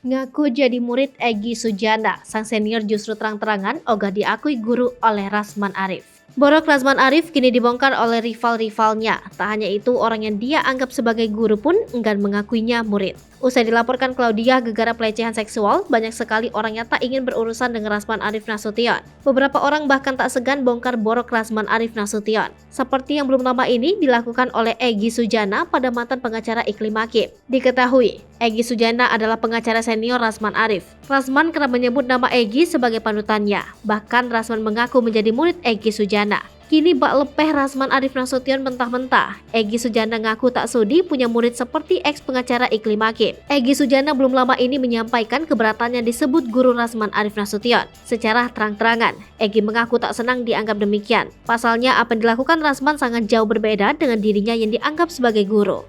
Ngaku jadi murid Egy Sujana, sang senior justru terang-terangan ogah diakui guru oleh Rasman Arif. Borok Rasman Arif kini dibongkar oleh rival-rivalnya. Tak hanya itu, orang yang dia anggap sebagai guru pun enggan mengakuinya murid. Usai dilaporkan Claudia gegara pelecehan seksual, banyak sekali orang yang tak ingin berurusan dengan Rasman Arif Nasution. Beberapa orang bahkan tak segan bongkar borok Rasman Arif Nasution. Seperti yang belum lama ini dilakukan oleh Egy Sujana pada mantan pengacara Iklim Hakim. Diketahui, Egy Sujana adalah pengacara senior Rasman Arif. Rasman kerap menyebut nama Egy sebagai panutannya. Bahkan Rasman mengaku menjadi murid Egy Sujana. Kini bak lepeh Rasman Arif Nasution mentah-mentah. Egy Sujana ngaku tak sudi punya murid seperti ex pengacara Iklim Hakim. Egy Sujana belum lama ini menyampaikan keberatannya disebut guru Rasman Arif Nasution. Secara terang-terangan, Egy mengaku tak senang dianggap demikian. Pasalnya apa yang dilakukan Rasman sangat jauh berbeda dengan dirinya yang dianggap sebagai guru.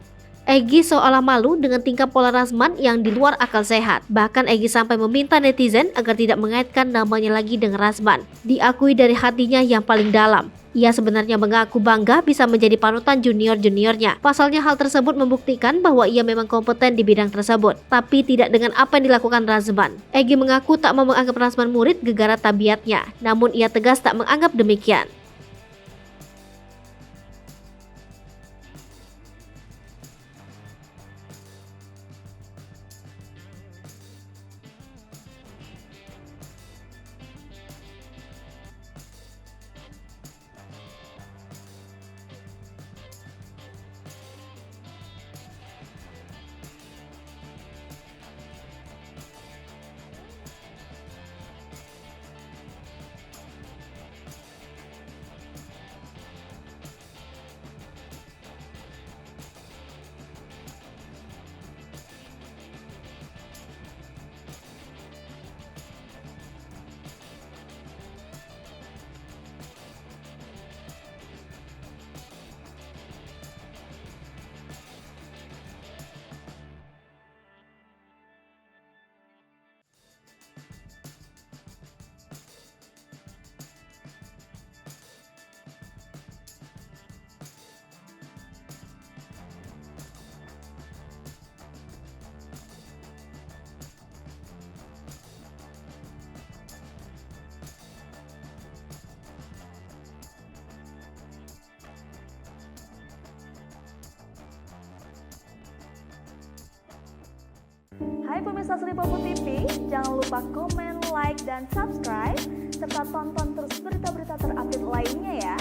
Egy seolah malu dengan tingkah pola Rasman yang di luar akal sehat. Bahkan Egy sampai meminta netizen agar tidak mengaitkan namanya lagi dengan Rasman. Diakui dari hatinya yang paling dalam. Ia sebenarnya mengaku bangga bisa menjadi panutan junior-juniornya. Pasalnya hal tersebut membuktikan bahwa ia memang kompeten di bidang tersebut. Tapi tidak dengan apa yang dilakukan Rasman. Egy mengaku tak mau menganggap Rasman murid gegara tabiatnya. Namun ia tegas tak menganggap demikian. Hai pemirsa Sri Popo TV, jangan lupa komen, like, dan subscribe, serta tonton terus berita-berita terupdate lainnya ya.